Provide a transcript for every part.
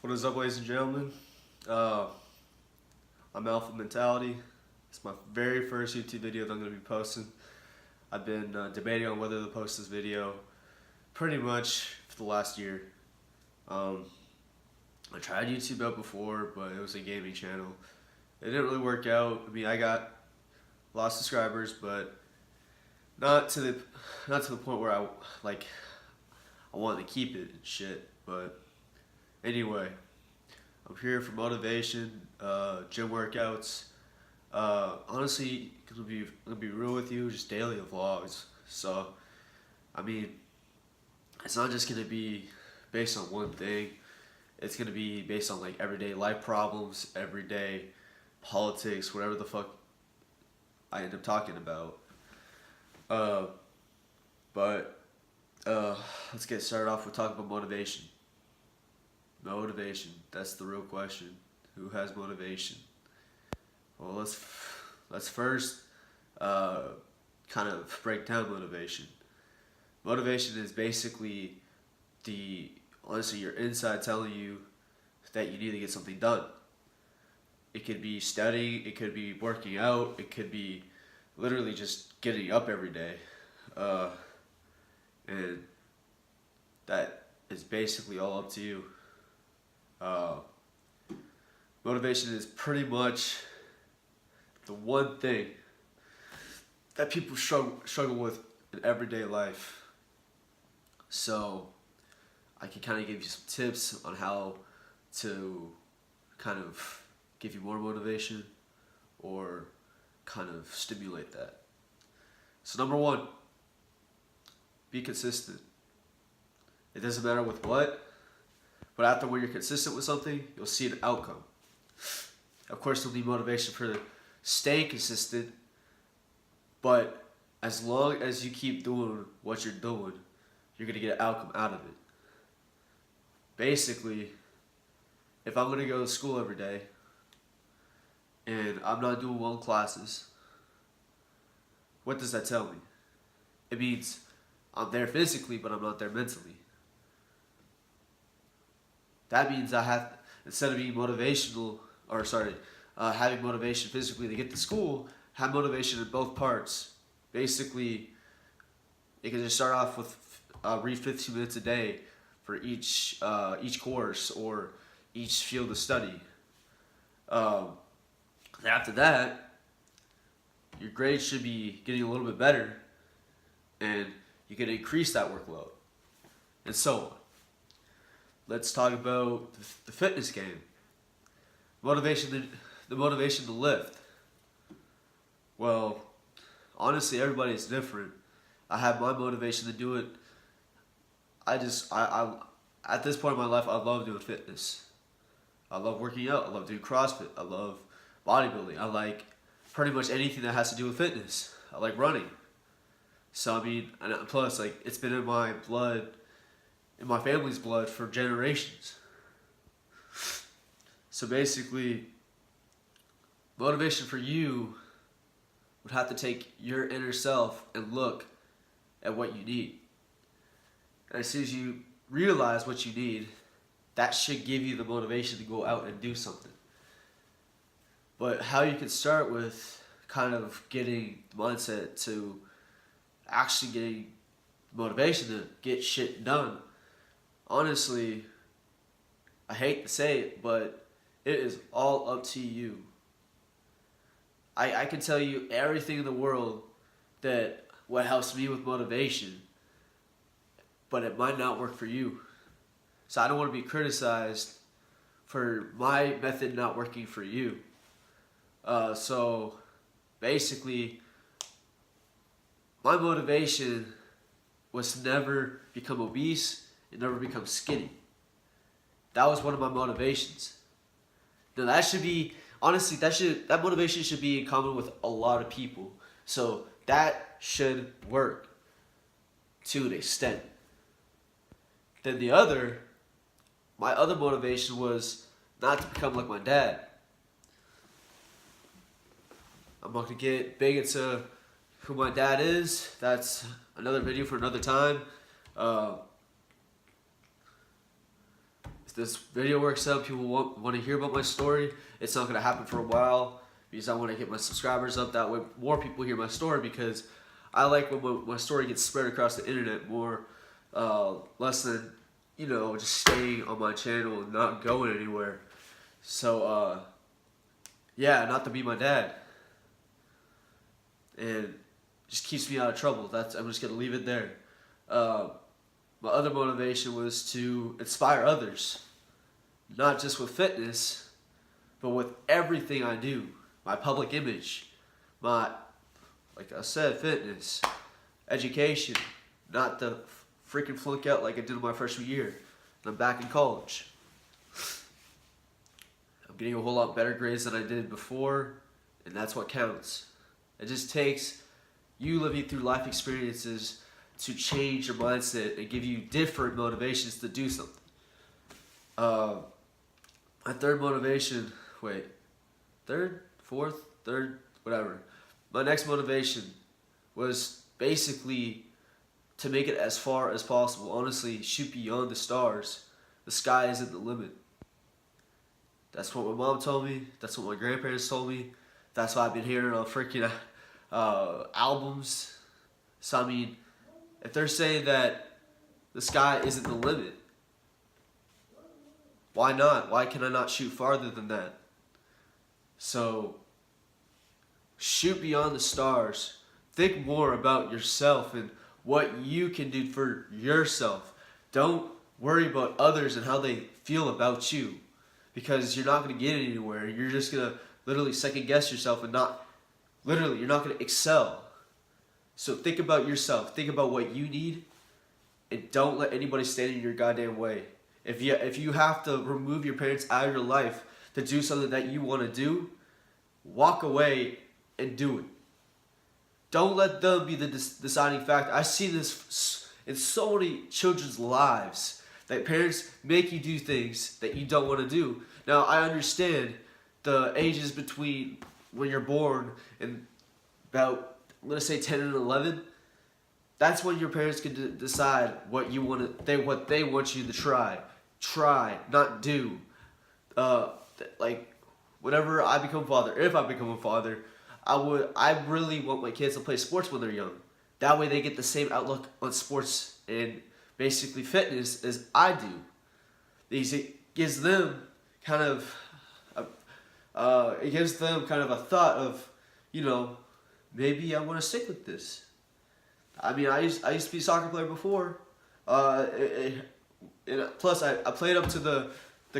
What is up, ladies and gentlemen? Uh, I'm Alpha Mentality. It's my very first YouTube video that I'm going to be posting. I've been debating on whether to post this video pretty much for the last year. I tried YouTube out before, but it was a gaming channel. It didn't really work out. I mean, I got a lot of subscribers, but not to the point where I wanted to keep it and shit. But anyway, I'm here for motivation, gym workouts. Honestly, gonna be real with you, just daily vlogs. So, I mean, it's not just gonna be based on one thing. It's gonna be based on like everyday life problems, everyday politics, whatever the fuck I end up talking about. But let's get started off with talking about motivation. Motivation, that's the real question. Who has motivation? Well, let's first kind of break down motivation. Motivation is basically honestly your inside telling you that you need to get something done. It could be studying, it could be working out, it could be literally just getting up every day. And that is basically all up to you. Motivation is pretty much the one thing that people struggle with in everyday life. So I can kind of give you some tips on how to kind of give you more motivation or kind of stimulate that. So number one, be consistent. It doesn't matter with what, but after when you're consistent with something, you'll see an outcome. Of course, you'll need motivation for staying consistent, but as long as you keep doing what you're doing, you're going to get an outcome out of it. Basically, if I'm going to go to school every day and I'm not doing well in classes, what does that tell me? It means I'm there physically, but I'm not there mentally. That means I have, instead of being having motivation physically to get to school, have motivation in both parts. Basically, you can just start off with read 15 minutes a day for each course or each field of study. After that, your grades should be getting a little bit better, and you can increase that workload, and so on. Let's talk about the fitness game. The motivation to lift. Well, honestly, everybody's different. I have my motivation to do it. I at this point in my life, I love doing fitness. I love working out. I love doing CrossFit. I love bodybuilding. I like pretty much anything that has to do with fitness. I like running. So I mean, and plus, like, it's been in my blood, in my family's blood for generations. So basically, motivation for you would have to take your inner self and look at what you need. And as soon as you realize what you need, that should give you the motivation to go out and do something. But how you can start with kind of getting the mindset to actually getting motivation to get shit done. Honestly, I hate to say it, but it is all up to you. I can tell you everything in the world that what helps me with motivation, but it might not work for you. So I don't want to be criticized for my method not working for you. So basically, my motivation was to never become obese and never become skinny. That was one of my motivations. Now that should be, honestly, that motivation should be in common with a lot of people. So that should work to an extent. Then my other motivation was not to become like my dad. I'm not going to get big into who my dad is. That's another video for another time. this video works out, people want to hear about my story. It's not gonna happen for a while because I want to get my subscribers up. That way, more people hear my story, because I like when my story gets spread across the internet more, less than, you know, just staying on my channel and not going anywhere. So, yeah, not to be my dad. And just keeps me out of trouble. I'm just going to leave it there. My other motivation was to inspire others. Not just with fitness, but with everything I do. My public image. My, like I said, fitness. Education. Not to freaking flunk out like I did in my freshman year. And I'm back in college. I'm getting a whole lot better grades than I did before, and that's what counts. It just takes you living through life experiences to change your mindset and give you different motivations to do something. My third motivation, whatever. My next motivation was basically to make it as far as possible. Honestly, shoot beyond the stars. The sky isn't the limit. That's what my mom told me. That's what my grandparents told me. That's why I've been hearing on freaking albums. So I mean, if they're saying that the sky isn't the limit, why not? Why can I not shoot farther than that? So, shoot beyond the stars. Think more about yourself and what you can do for yourself. Don't worry about others and how they feel about you, because you're not going to get anywhere. You're just going to literally second guess yourself and you're not going to excel. So think about yourself. Think about what you need, and don't let anybody stand in your goddamn way. If you have to remove your parents out of your life to do something that you want to do, walk away and do it. Don't let them be the deciding factor. I see this in so many children's lives, that parents make you do things that you don't want to do. Now, I understand the ages between when you're born and about, let's say, 10 and 11. That's when your parents can decide what you want to, what they want you to try. Try, not do. Like, whenever I become a father, if I become a father, I really want my kids to play sports when they're young. That way they get the same outlook on sports and basically fitness as I do. It gives them kind of a thought of, you know, maybe I want to stick with this. I mean, I used to be a soccer player before. And plus, I played up to the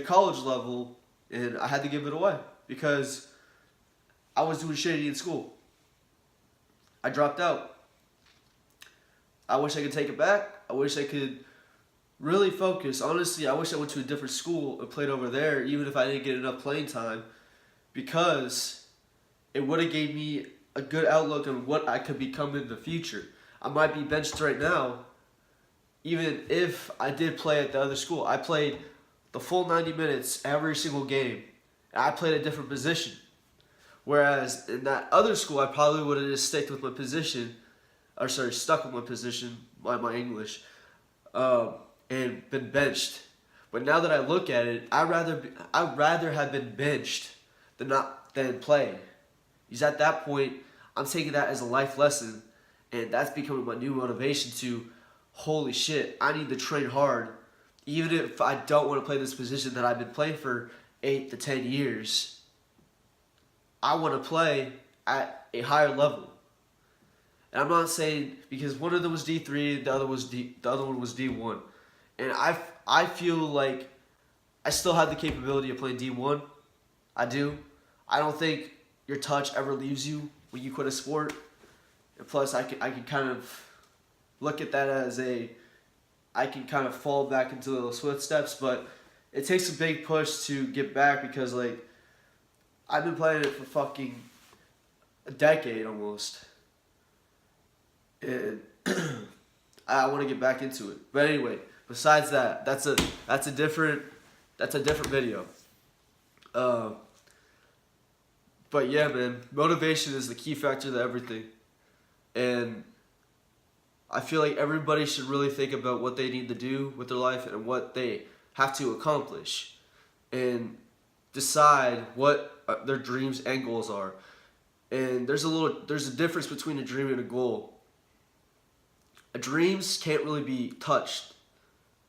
college level, and I had to give it away because I was doing shitty in school. I dropped out. I wish I could take it back. I wish I could really focus. Honestly, I wish I went to a different school and played over there, even if I didn't get enough playing time, because it would have gave me a good outlook on what I could become in the future. I might be benched right now, even if I did play at the other school. I played the full 90 minutes every single game, and I played a different position. Whereas in that other school, I probably would have just stuck with my position, my English, and been benched. But now that I look at it, I'd rather have been benched than play. Because at that point, I'm taking that as a life lesson, and that's becoming my new motivation to, holy shit, I need to train hard, even if I don't want to play this position that I've been playing for 8 to 10 years. I want to play at a higher level. And I'm not saying, because one of them was D3, the other one was D1. And I feel like I still have the capability of playing D1. I do. I don't think your touch ever leaves you when you quit a sport. And plus, I can kind of look at that as I can kind of fall back into those footsteps, but it takes a big push to get back, because, like, I've been playing it for fucking a decade almost. And I want to get back into it. But anyway, besides that, that's a different video. But yeah, man, motivation is the key factor to everything. And I feel like everybody should really think about what they need to do with their life and have to accomplish and decide what their dreams and goals are. And there's a difference between a dream and a goal. Dreams can't really be touched.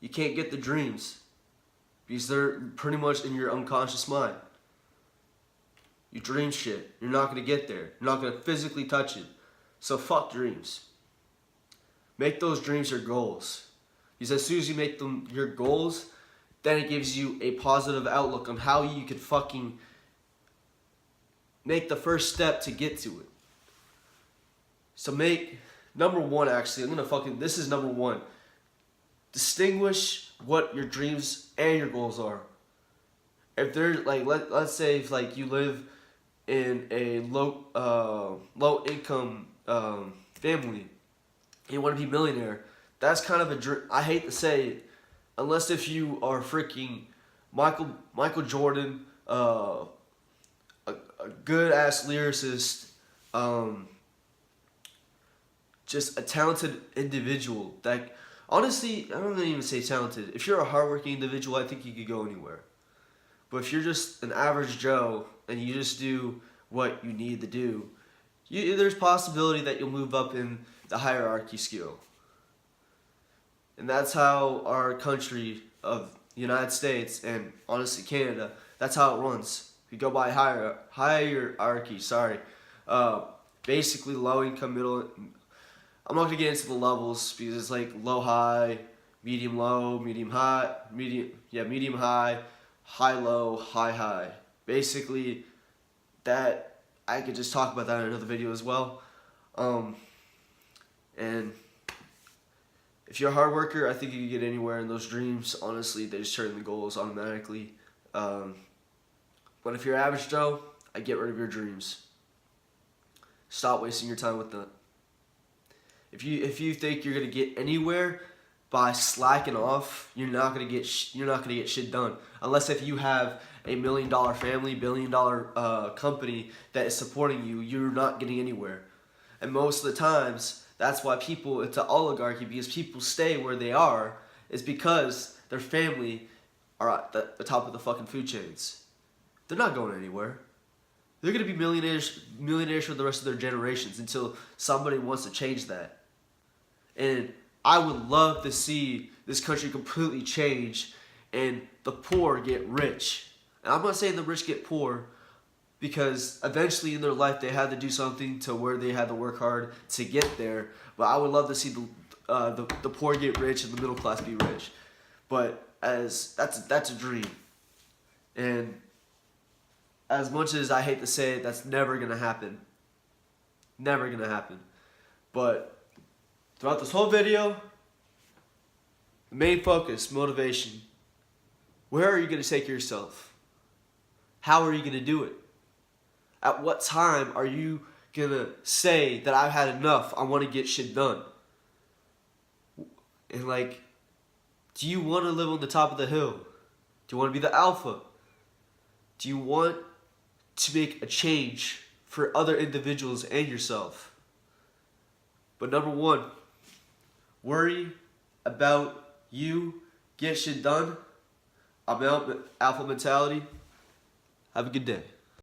You can't get the dreams because they're pretty much in your unconscious mind. You dream shit. You're not going to get there. You're not going to physically touch it. So fuck dreams. Make those dreams your goals. Because as soon as you make them your goals, then it gives you a positive outlook on how you could fucking make the first step to get to it. So number one, actually, this is number one. Distinguish what your dreams and your goals are. If they're like, let's say if like you live in a low income family, and you want to be a millionaire, that's kind of a dream. I hate to say it, unless if you are freaking Michael Jordan, a good ass lyricist, just a talented individual. That honestly, I don't even say talented. If you're a hardworking individual, I think you could go anywhere. But if you're just an average Joe and you just do what you need to do, there's possibility that you'll move up in the hierarchy scale. And that's how our country of the United States and honestly Canada, that's how it runs. We go by hierarchy. Basically low income, middle. I'm not gonna get into the levels because it's like low high, medium low, medium high, medium high, high low, high high. Basically, that I could just talk about that in another video as well. And if you're a hard worker, I think you can get anywhere in those dreams. Honestly, they just turn the goals automatically. But if you're average Joe, I get rid of your dreams. Stop wasting your time with them. If you think you're gonna get anywhere by slacking off, you're not gonna get shit done. Unless if you have a $1 million family, $1 billion company that is supporting you, you're not getting anywhere. And most of the times, that's why it's an oligarchy, because people stay where they are, is because their family are at the top of the fucking food chains. They're not going anywhere. They're gonna be millionaires for the rest of their generations until somebody wants to change that. And I would love to see this country completely change and the poor get rich. And I'm not saying the rich get poor, because eventually in their life they had to do something to where they had to work hard to get there. But I would love to see the poor get rich and the middle class be rich. But that's a dream. And as much as I hate to say it, that's never gonna happen. Never gonna happen. But throughout this whole video, the main focus, motivation. Where are you gonna take yourself? How are you gonna do it? At what time are you gonna say that I've had enough, I wanna get shit done? And like, do you wanna live on the top of the hill? Do you wanna be the alpha? Do you want to make a change for other individuals and yourself? But number one, worry about you, get shit done. I'm out, Alpha Mentality. Have a good day.